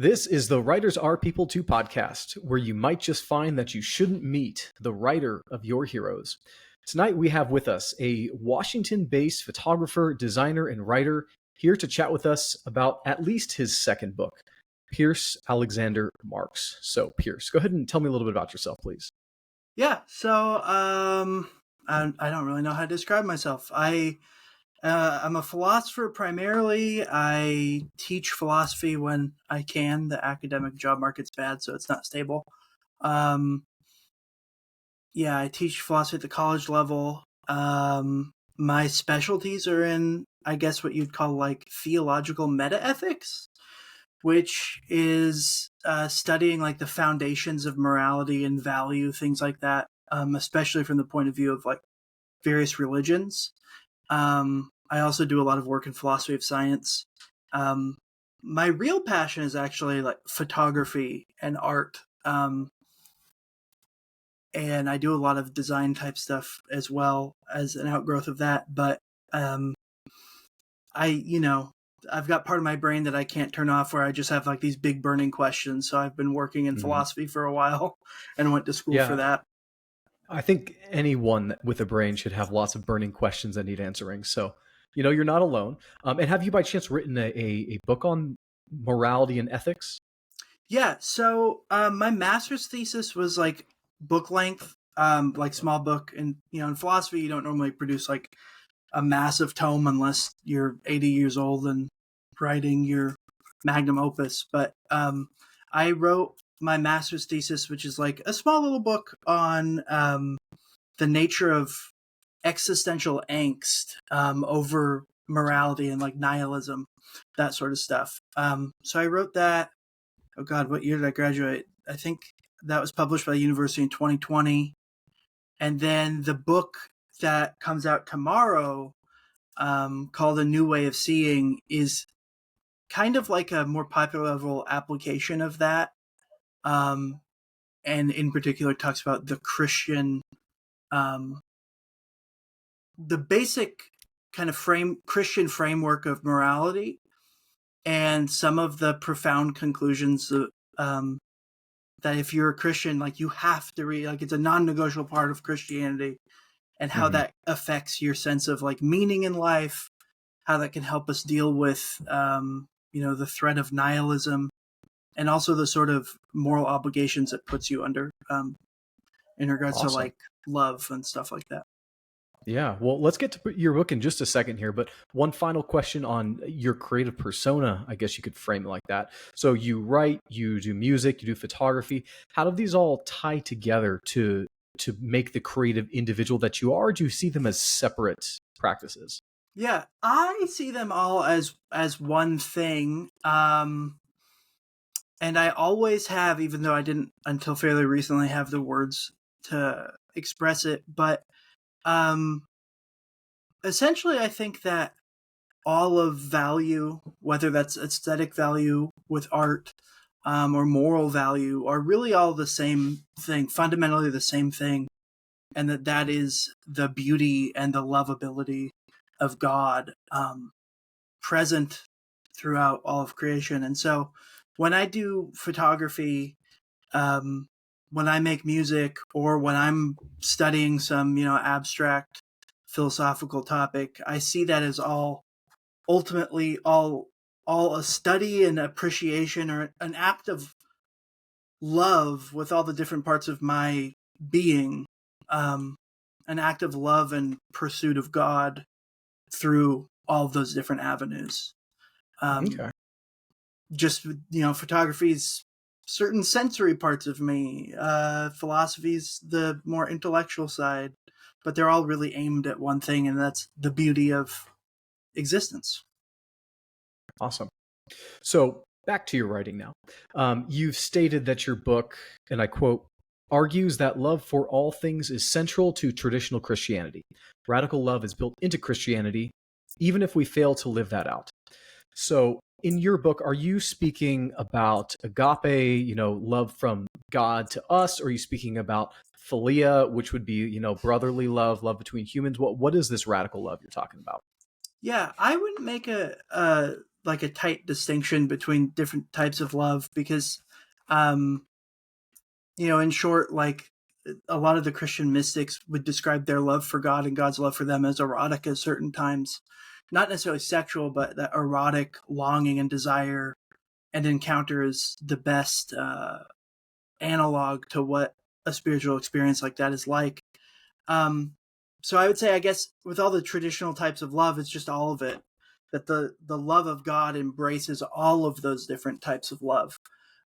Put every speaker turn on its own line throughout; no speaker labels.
This is the Writers Are People Too podcast, where you might just find that you shouldn't meet the writer of your heroes. Tonight, we have with us a Washington based photographer, designer, and writer here to chat with us about at least his second book, Pierce Alexander Marks. So, Pierce, go ahead and tell me a little bit about yourself, please.
Yeah, so I don't really know how to describe myself. I'm a philosopher primarily. I teach philosophy when I can. The academic job market's bad, so it's not stable. Yeah, I teach philosophy at the college level. My specialties are in, I guess, what you'd call like theological metaethics, which is studying like the foundations of morality and value, things like that, especially from the point of view of like various religions. I also do a lot of work in philosophy of science. My real passion is actually like photography and art. And I do a lot of design type stuff as well as an outgrowth of that. But I've got part of my brain that I can't turn off where I just have like these big burning questions. So I've been working in philosophy for a while and went to school for that.
I think anyone with a brain should have lots of burning questions that need answering. So, you're not alone. And have you by chance written a book on morality and ethics?
Yeah. So my master's thesis was like book length, like small book. And, in philosophy, you don't normally produce like a massive tome unless you're 80 years old and writing your magnum opus. But I wrote my master's thesis, which is like a small little book on the nature of existential angst over morality and like nihilism, that sort of stuff. So I wrote that. Oh God, what year did I graduate? I think that was published by the university in 2020. And then the book that comes out tomorrow, called A New Way of Seeing, is kind of like a more popular level application of that. And in particular talks about the Christian, the basic kind of Christian framework of morality and some of the profound conclusions that if you're a Christian, like you have to read, like it's a non-negotiable part of Christianity, and how that affects your sense of like meaning in life, how that can help us deal with, the threat of nihilism, and also the sort of moral obligations it puts you under in regards to like love and stuff like that.
Yeah, well, let's get to your book in just a second here, but one final question on your creative persona, I guess you could frame it like that. So you write, you do music, you do photography. How do these all tie together to make the creative individual that you are? Or do you see them as separate practices?
Yeah, I see them all as one thing. And I always have, even though I didn't until fairly recently have the words to express it. But essentially, I think that all of value, whether that's aesthetic value with art or moral value, are really all the same thing, fundamentally the same thing. And that is the beauty and the lovability of God present throughout all of creation. And so when I do photography, when I make music, or when I'm studying some, abstract philosophical topic, I see that as all ultimately all a study and appreciation, or an act of love with all the different parts of my being, an act of love and pursuit of God through all of those different avenues.
Okay.
Just, photography's certain sensory parts of me. Philosophy's the more intellectual side, but they're all really aimed at one thing, and that's the beauty of existence.
Awesome. So back to your writing now. You've stated that your book, and I quote, argues that love for all things is central to traditional Christianity. Radical love is built into Christianity, even if we fail to live that out. So in your book, are you speaking about agape, love from God to us? Or are you speaking about philia, which would be, brotherly love, love between humans? What is this radical love you're talking about?
Yeah, I wouldn't make a like a tight distinction between different types of love because, um, in short, like a lot of the Christian mystics would describe their love for God and God's love for them as erotic at certain times, not necessarily sexual, but that erotic longing and desire and encounter is the best analog to what a spiritual experience like that is like. Um, so I would say, I guess, with all the traditional types of love, it's just all of it. That the love of God embraces all of those different types of love.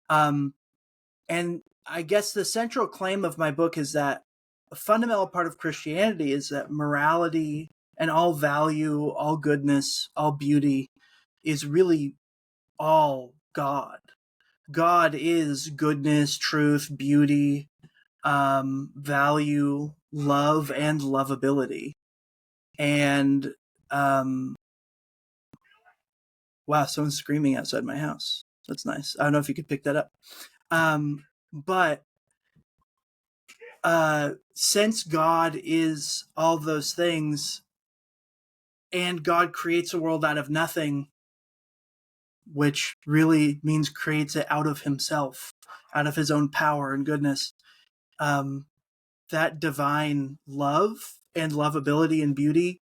And I guess the central claim of my book is that a fundamental part of Christianity is that morality and all value, all goodness, all beauty is really all God. God is goodness, truth, beauty, value, love, and lovability. And wow, someone's screaming outside my house. That's nice. I don't know if you could pick that up. But since God is all those things, and God creates a world out of nothing, which really means creates it out of himself, out of his own power and goodness, that divine love and lovability and beauty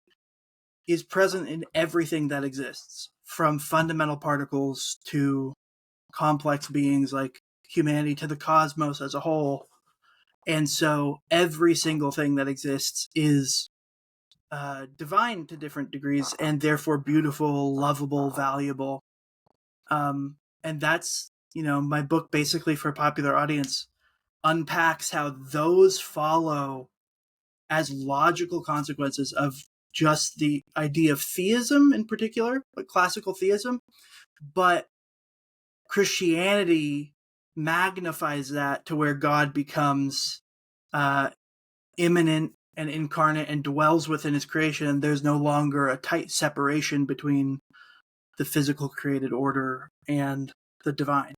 is present in everything that exists, from fundamental particles to complex beings like humanity to the cosmos as a whole. And so every single thing that exists is divine to different degrees and therefore beautiful, lovable, valuable. And that's, my book basically for a popular audience unpacks how those follow as logical consequences of just the idea of theism in particular, like classical theism. But Christianity magnifies that to where God becomes immanent and incarnate and dwells within his creation, and there's no longer a tight separation between the physical created order and the divine.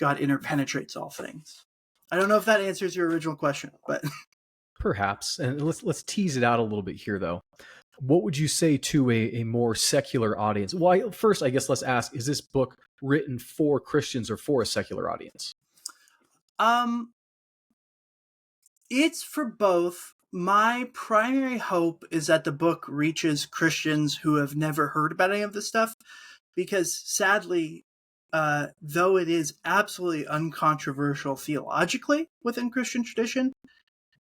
God interpenetrates all things. I don't know if that answers your original question, but
Perhaps. And let's tease it out a little bit here, though. What would you say to a more secular audience? Well, first, I guess let's ask, is this book written for Christians or for a secular audience?
It's for both. My primary hope is that the book reaches Christians who have never heard about any of this stuff, because sadly, though it is absolutely uncontroversial theologically within Christian tradition,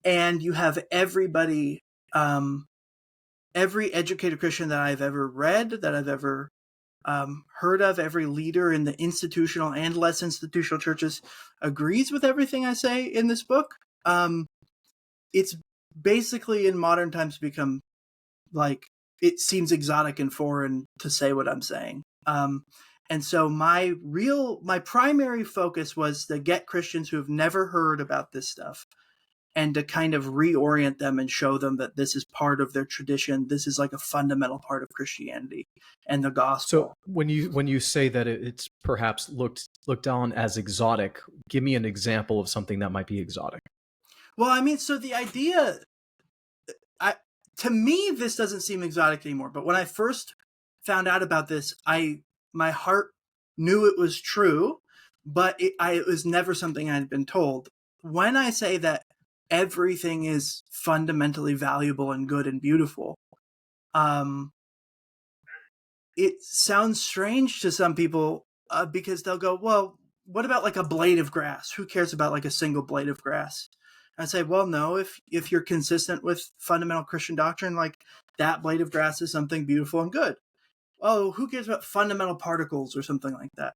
and you have everybody, every educated Christian that I've ever read, that I've ever heard of, every leader in the institutional and less institutional churches agrees with everything I say in this book. It's basically in modern times become like, it seems exotic and foreign to say what I'm saying. And so my primary focus was to get Christians who have never heard about this stuff and to kind of reorient them and show them that this is part of their tradition. This is like a fundamental part of Christianity and the gospel.
So when you say that it's perhaps looked on as exotic, give me an example of something that might be exotic.
Well, I mean, so the idea, to me, this doesn't seem exotic anymore. But when I first found out about this, my heart knew it was true, but it was never something I had been told. When I say that everything is fundamentally valuable and good and beautiful, it sounds strange to some people because they'll go, well, what about like a blade of grass? Who cares about like a single blade of grass? I say, well, no, if you're consistent with fundamental Christian doctrine, like that blade of grass is something beautiful and good. Oh, who cares about fundamental particles or something like that?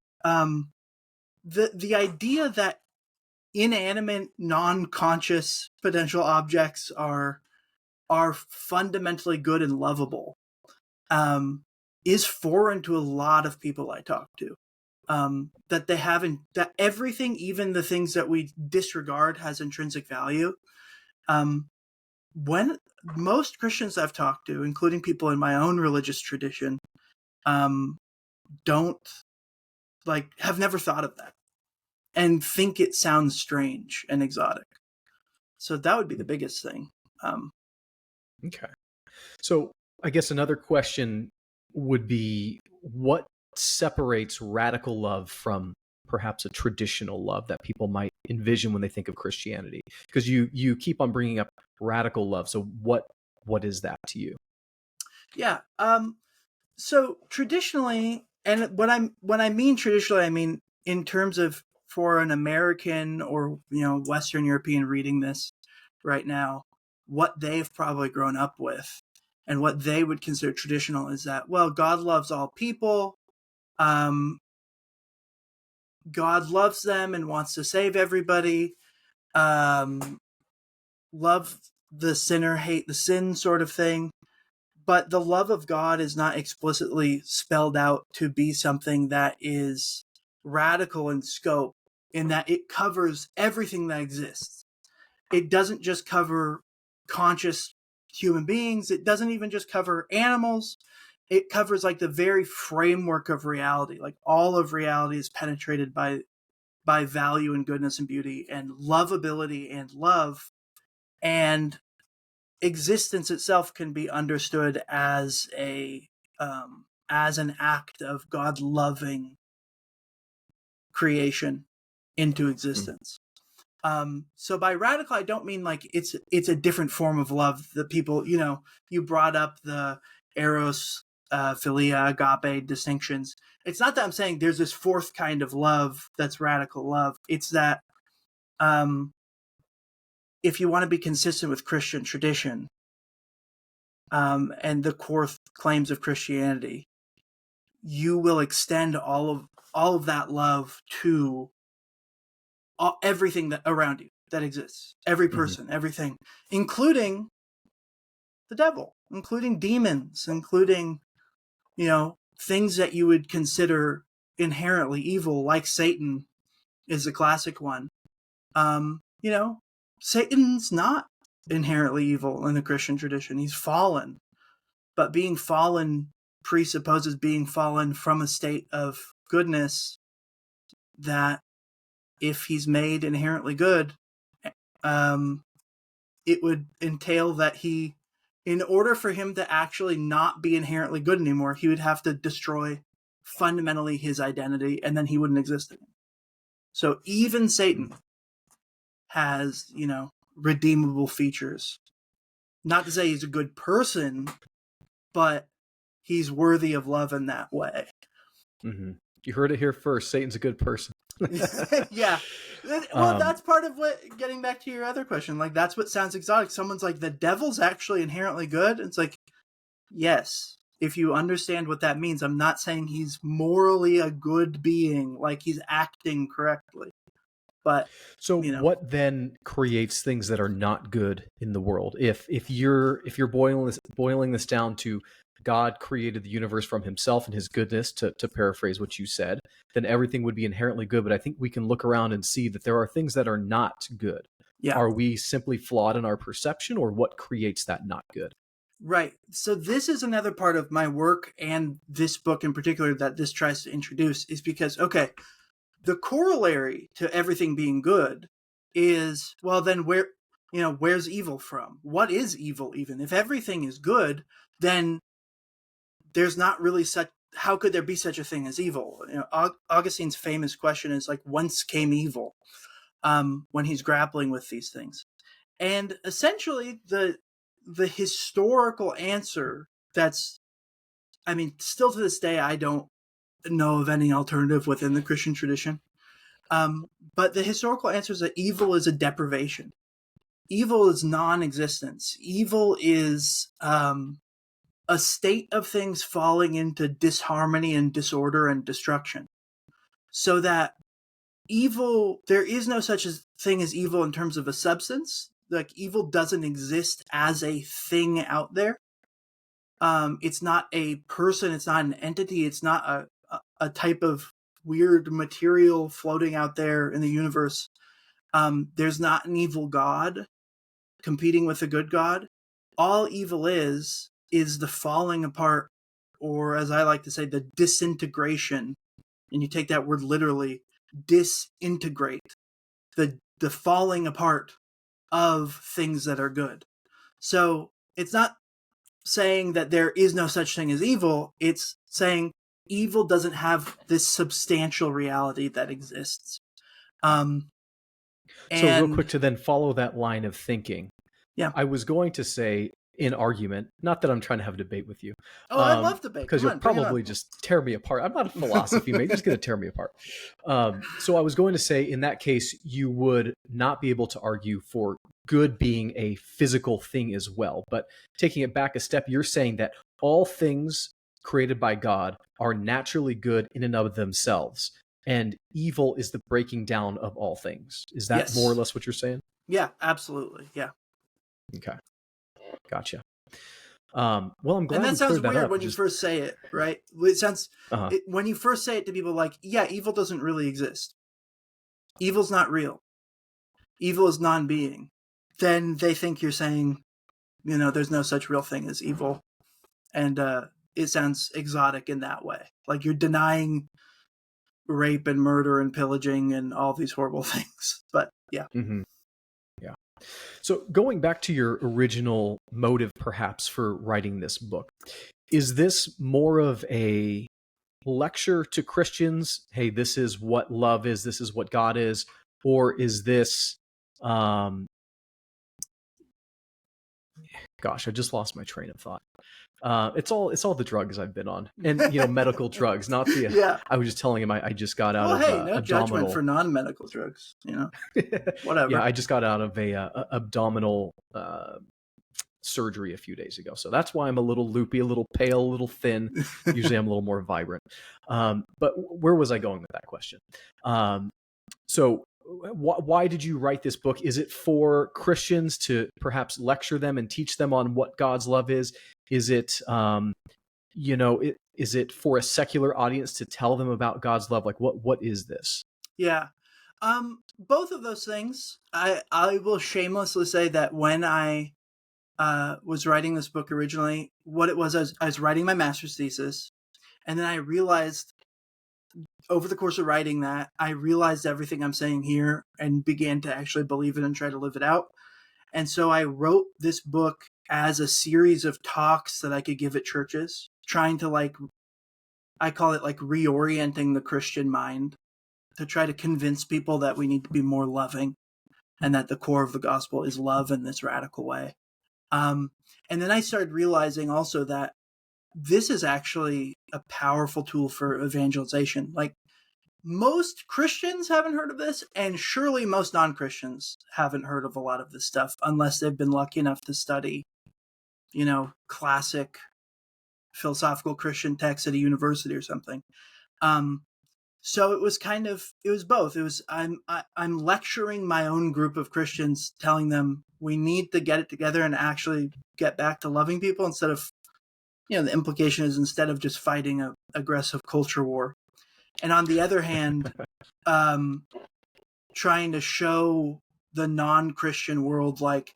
The idea that inanimate, non-conscious potential objects are fundamentally good and lovable is foreign to a lot of people I talk to. That they haven't, that everything, even the things that we disregard, has intrinsic value. When most Christians I've talked to, including people in my own religious tradition, don't have never thought of that and think it sounds strange and exotic. So that would be the biggest thing.
Okay. So I guess another question would be, what separates radical love from perhaps a traditional love that people might envision when they think of Christianity? Because you keep on bringing up radical love. So what is that to you?
Yeah. So traditionally, and when I mean traditionally, I mean in terms of for an American or Western European reading this right now, what they've probably grown up with and what they would consider traditional is that, well, God loves all people. Um, God loves them and wants to save everybody. Um, love the sinner, hate the sin sort of thing. But the love of God is not explicitly spelled out to be something that is radical in scope, in that it covers everything that exists. It doesn't just cover conscious human beings. It doesn't even just cover animals. It covers like the very framework of reality. Like all of reality is penetrated by value and goodness and beauty and lovability and love. And existence itself can be understood as an act of God loving creation into existence. So by radical, I don't mean like it's a different form of love that people, you brought up the eros, philia, agape distinctions. It's not that I'm saying there's this fourth kind of love that's radical love. It's that if you want to be consistent with Christian tradition, and the core claims of Christianity, you will extend all of that love to everything that around you that exists, every person, everything, including the devil, including demons, including things that you would consider inherently evil, like Satan is a classic one. Satan's not inherently evil in the Christian tradition. He's fallen. But being fallen presupposes being fallen from a state of goodness that if he's made inherently good, it would entail that in order for him to actually not be inherently good anymore, he would have to destroy fundamentally his identity, and then he wouldn't exist anymore. So even Satan has, redeemable features. Not to say he's a good person, but he's worthy of love in that way.
Mm-hmm. You heard it here first. Satan's a good person.
Yeah. Well, that's part of what, getting back to your other question, like that's what sounds exotic. Someone's like, the devil's actually inherently good. It's like, yes, if you understand what that means. I'm not saying he's morally a good being, like he's acting correctly. But
so what then creates things that are not good in the world? If you're boiling this down to God created the universe from himself and his goodness, to paraphrase what you said, then everything would be inherently good. But I think we can look around and see that there are things that are not good.
Yeah.
Are we simply flawed in our perception, or what creates that not good?
Right. So this is another part of my work, and this book in particular that this tries to introduce, is because, okay, the corollary to everything being good is, well, then where's evil from? What is evil even? If everything is good, then there's not really how could there be such a thing as evil? Augustine's famous question is like, whence came evil? When he's grappling with these things. And essentially the historical answer still to this day, I don't know of any alternative within the Christian tradition. But the historical answer is that evil is a deprivation. Evil is non-existence. Evil is a state of things falling into disharmony and disorder and destruction. So that evil, there is no such thing as evil in terms of a substance. Like evil doesn't exist as a thing out there. It's not a person. It's not an entity. It's not a type of weird material floating out there in the universe. There's not an evil God competing with a good God. All evil is the falling apart, or as I like to say, the disintegration. And you take that word literally, disintegrate, the falling apart of things that are good. So it's not saying that there is no such thing as evil. It's saying evil doesn't have this substantial reality that exists. Um,
So real
and
quick to then follow that line of thinking,
yeah.
I was going to say in argument, not that I'm trying to have a debate with you,
Oh, I love debate.
because
Come
you'll
on, bring it
probably
up.
just tear me apart. I'm not a philosophy major, just going to tear me apart. So I was going to say in that case, you would not be able to argue for good being a physical thing as well. But taking it back a step, you're saying that all things created by God are naturally good in and of themselves, and evil is the breaking down of all things. Is that more or
Yes.
less what you're saying?
Yeah, absolutely. Yeah.
Okay, gotcha. Well, I'm
And
glad
that
we
sounds
cleared that
weird
up.
when you first say it, right? It sounds
Uh-huh.
when you first say it to people, like, yeah, evil doesn't really exist. Evil's not real. Evil is non-being. Then they think you're saying, there's no such real thing as evil, and it sounds exotic in that way. Like you're denying rape and murder and pillaging and all these horrible things. But yeah.
Mm-hmm. Yeah. So going back to your original motive, perhaps, for writing this book, is this more of a lecture to Christians? Hey, this is what love is. This is what God is. Or is this, um, gosh, I just lost my train of thought. It's all the drugs I've been on, and medical drugs, not the.
Yeah.
I was just telling him I just got out
Well,
of
hey, no judgment
abdominal.
for non-medical drugs. Whatever.
Yeah, I just got out of a abdominal surgery a few days ago, so that's why I'm a little loopy, a little pale, a little thin. Usually, I'm a little more vibrant. But where was I going with that question? So, why did you write this book? Is it for Christians to perhaps lecture them and teach them on what God's love is? Is it, is it for a secular audience to tell them about God's love? Like, what is this?
Yeah. Both of those things. I will shamelessly say that when I was writing this book originally, what it was, I was writing my master's thesis, and then I realized over the course of writing that, I realized everything I'm saying here and began to actually believe it and try to live it out. And so I wrote this book as a series of talks that I could give at churches, trying to I call it reorienting the Christian mind to try to convince people that we need to be more loving and that the core of the gospel is love in this radical way. Um, and then I started realizing also that this is actually a powerful tool for evangelization. Like most Christians haven't heard of this, and surely most non-Christians haven't heard of a lot of this stuff unless they've been lucky enough to study, classic philosophical Christian texts at a university or something. So it was both. It was I'm lecturing my own group of Christians, telling them we need to get it together and actually get back to loving people instead of, the implication is instead of just fighting a aggressive culture war. And on the other hand, trying to show the non-Christian world, like,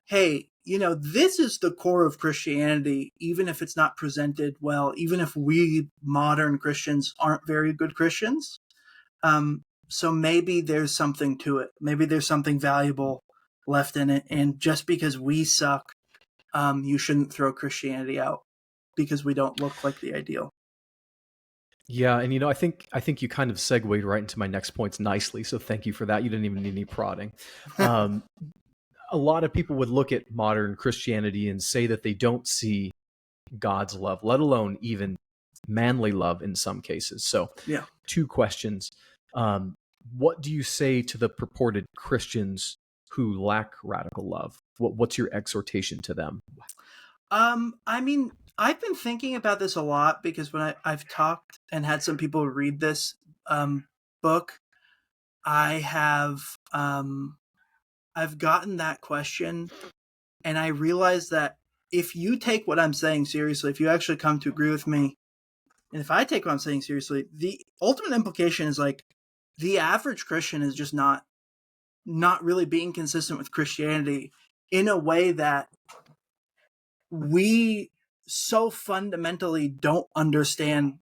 hey, this is the core of Christianity, even if it's not presented well, even if we modern Christians aren't very good Christians. So maybe there's something to it. Maybe there's something valuable left in it. And just because we suck, you shouldn't throw Christianity out because we don't look like the ideal.
Yeah, and I think you kind of segued right into my next points nicely. So thank you for that. You didn't even need any prodding. A lot of people would look at modern Christianity and say that they don't see God's love, let alone even manly love in some cases. So,
Yeah.
two questions. What do you say to the purported Christians who lack radical love? What's your exhortation to them?
I mean, I've been thinking about this a lot because when I've talked and had some people read this book, I have I've gotten that question, and I realized that if you take what I'm saying seriously, if you actually come to agree with me, and if I take what I'm saying seriously, the ultimate implication is like the average Christian is just not really being consistent with Christianity in a way that we so fundamentally don't understand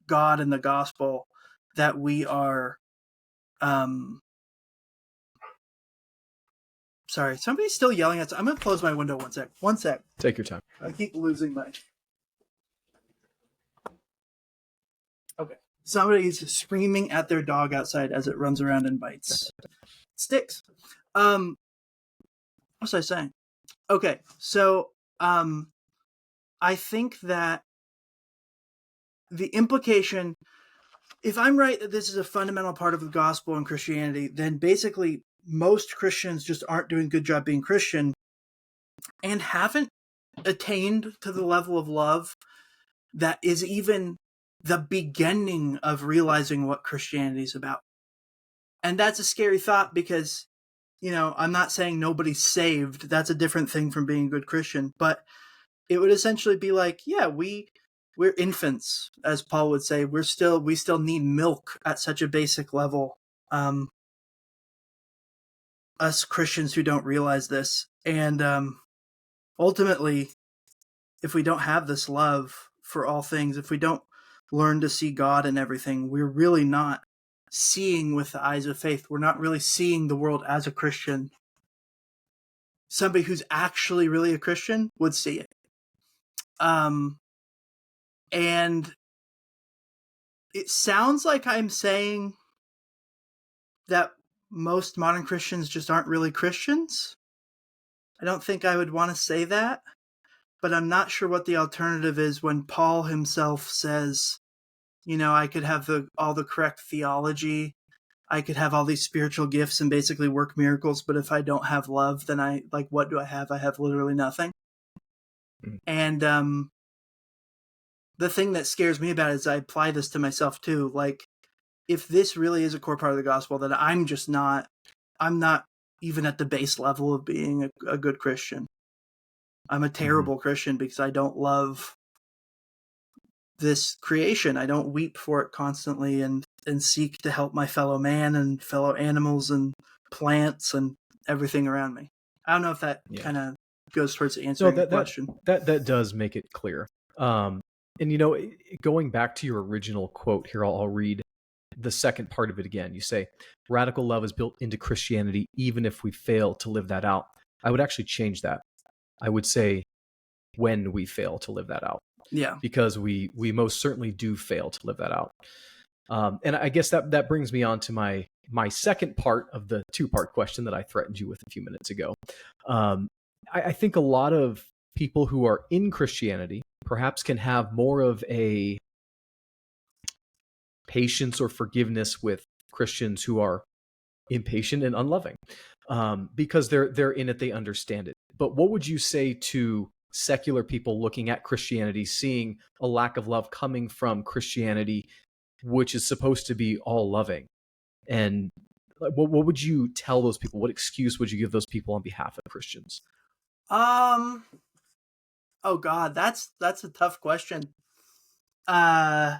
God and the gospel that we are sorry, somebody's still yelling at us. I'm gonna close my window 1 sec. 1 sec.
Take your time.
I keep losing my Somebody's screaming at their dog outside as it runs around and bites sticks. What was I saying? Okay, so I think that the implication, if I'm right that this is a fundamental part of the gospel and Christianity, then basically most Christians just aren't doing a good job being Christian and haven't attained to the level of love that is even the beginning of realizing what Christianity is about. And that's a scary thought because, I'm not saying nobody's saved. That's a different thing from being a good Christian. But it would essentially be like, yeah, we're infants, as Paul would say. We still need milk at such a basic level. Us Christians who don't realize this. And ultimately, if we don't have this love for all things, if we don't learn to see God in everything, we're really not seeing with the eyes of faith. We're not really seeing the world as a Christian. Somebody who's actually really a Christian would see it. And it sounds like I'm saying that most modern Christians just aren't really Christians. I don't think I would want to say that, but I'm not sure what the alternative is when Paul himself says, I could have all the correct theology, I could have all these spiritual gifts and basically work miracles, but if I don't have love, then what do I have? I have literally nothing. Mm-hmm. And the thing that scares me about it is I apply this to myself too. Like, if this really is a core part of the gospel, then I'm not even at the base level of being a good Christian. I'm a terrible Christian because I don't love this creation. I don't weep for it constantly and seek to help my fellow man and fellow animals and plants and everything around me. I don't know if that kind of goes towards answering the question.
That does make it clear. And going back to your original quote here, I'll read the second part of it again. You say, radical love is built into Christianity even if we fail to live that out. I would actually change that. I would say when we fail to live that out.
Yeah.
Because we most certainly do fail to live that out. And I guess that brings me on to my second part of the two-part question that I threatened you with a few minutes ago. I think a lot of people who are in Christianity perhaps can have more of a patience or forgiveness with Christians who are impatient and unloving, because they're in it, they understand it. But what would you say to secular people looking at Christianity, seeing a lack of love coming from Christianity, which is supposed to be all loving? And what would you tell those people? What excuse would you give those people on behalf of Christians?
Oh God, that's a tough question. I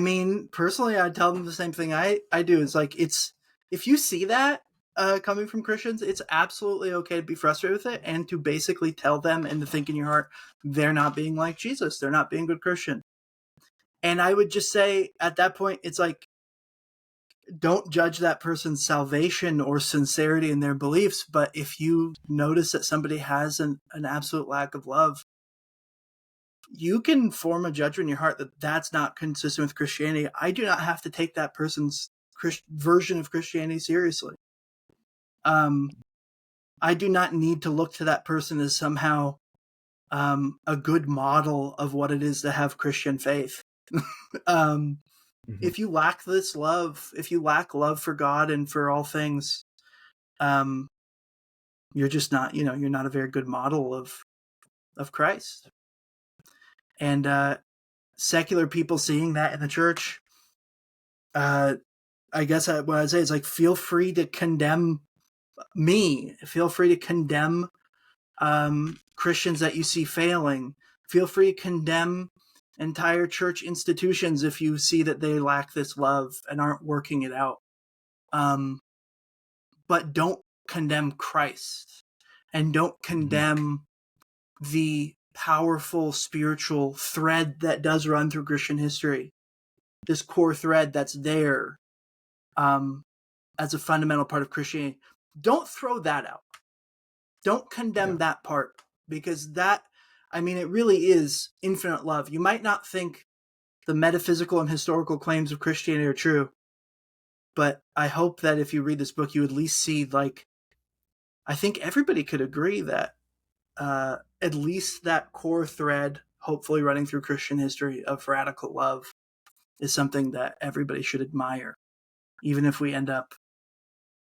mean, personally, I'd tell them the same thing I do. It's like, if you see that coming from Christians, it's absolutely okay to be frustrated with it and to basically tell them and to think in your heart, they're not being like Jesus. They're not being a good Christian. And I would just say at that point, it's like, don't judge that person's salvation or sincerity in their beliefs. But if you notice that somebody has an absolute lack of love, you can form a judgment in your heart that that's not consistent with Christianity. I do not have to take that person's version of Christianity seriously. I do not need to look to that person as somehow a good model of what it is to have Christian faith. If you lack this love, if you lack love for God and for all things, you're just not, you're not a very good model of Christ. And secular people seeing that in the church, I guess what I'd say is like, feel free to condemn me. Feel free to condemn Christians that you see failing. Feel free to condemn entire church institutions if you see that they lack this love and aren't working it out. But don't condemn Christ, and don't condemn the powerful spiritual thread that does run through Christian history. This core thread that's there as a fundamental part of Christianity. Don't throw that out. Don't condemn that part, because that, I mean, it really is infinite love. You might not think the metaphysical and historical claims of Christianity are true. But I hope that if you read this book, you at least see, like, I think everybody could agree that at least that core thread, hopefully running through Christian history, of radical love is something that everybody should admire, even if we end up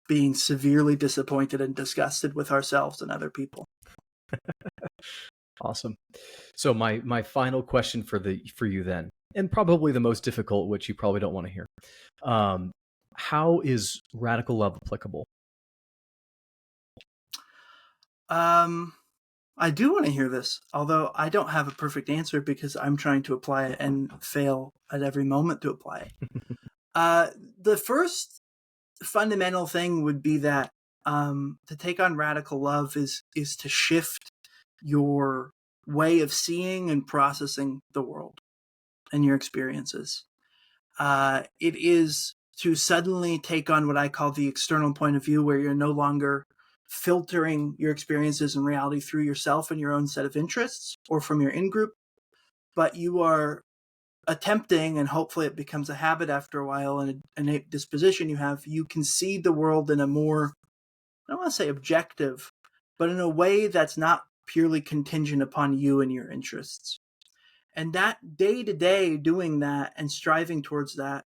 being severely disappointed and disgusted with ourselves and other people.
Awesome. So my final question for you then, and probably the most difficult, which you probably don't want to hear. How is radical love applicable?
I do want to hear this, although I don't have a perfect answer because I'm trying to apply it and fail at every moment to apply it. The first fundamental thing would be that to take on radical love is to shift your way of seeing and processing the world and your experiences. It is to suddenly take on what I call the external point of view, where you're no longer filtering your experiences and reality through yourself and your own set of interests or from your in-group, but you are attempting, and hopefully it becomes a habit after a while, and an innate disposition you have, you can see the world in a more, I don't want to say objective, but in a way that's not purely contingent upon you and your interests. And that day-to-day doing that and striving towards that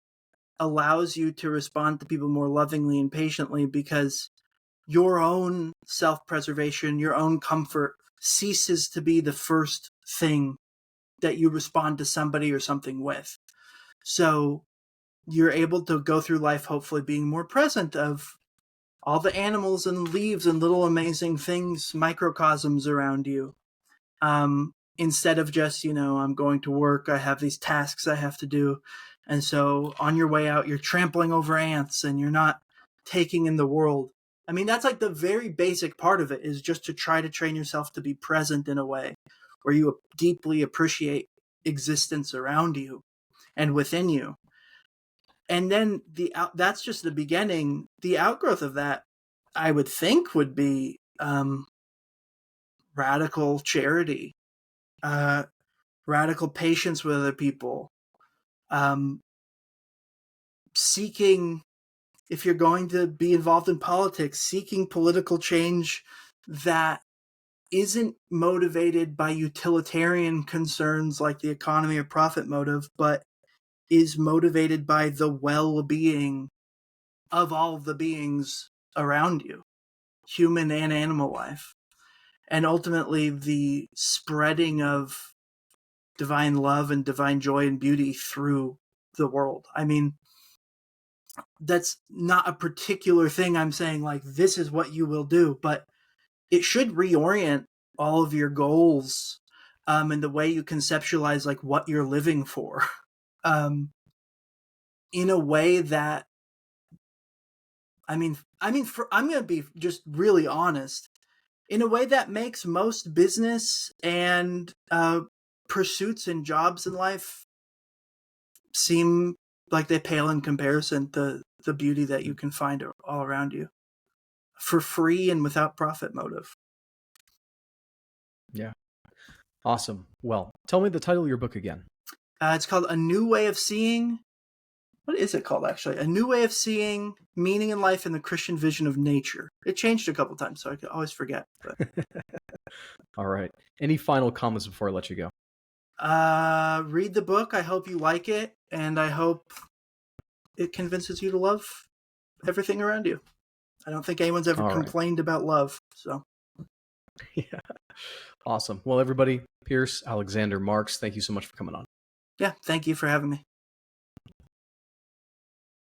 allows you to respond to people more lovingly and patiently, because your own self-preservation, your own comfort ceases to be the first thing that you respond to somebody or something with. So you're able to go through life hopefully being more present of all the animals and leaves and little amazing things, microcosms around you. Instead of just, I'm going to work, I have these tasks I have to do. And so on your way out, you're trampling over ants and you're not taking in the world. I mean, that's like the very basic part of it, is just to try to train yourself to be present in a way where you deeply appreciate existence around you and within you. And then that's just the beginning. The outgrowth of that, I would think, would be radical charity, radical patience with other people, seeking, if you're going to be involved in politics, seeking political change that isn't motivated by utilitarian concerns like the economy or profit motive, but is motivated by the well-being of all of the beings around you, human and animal life, and ultimately the spreading of divine love and divine joy and beauty through the world. I mean, that's not a particular thing I'm saying, like, this is what you will do, but it should reorient all of your goals and the way you conceptualize, like, what you're living for, in a way that, I'm going to be just really honest, in a way that makes most business and pursuits and jobs in life seem like they pale in comparison to the beauty that you can find all around you for free and without profit motive.
Yeah. Awesome. Well, tell me the title of your book again.
It's called A New Way of Seeing. What is it called, actually? A New Way of Seeing Meaning in Life in the Christian Vision of Nature. It changed a couple times, so I could always forget. But.
All right. Any final comments before I let you go?
Read the book. I hope you like it, and I hope it convinces you to love everything around you. I don't think anyone's ever complained about love. So,
yeah. Awesome. Well, everybody, Pierce Alexander Marks, thank you so much for coming on.
Yeah, thank you for having me.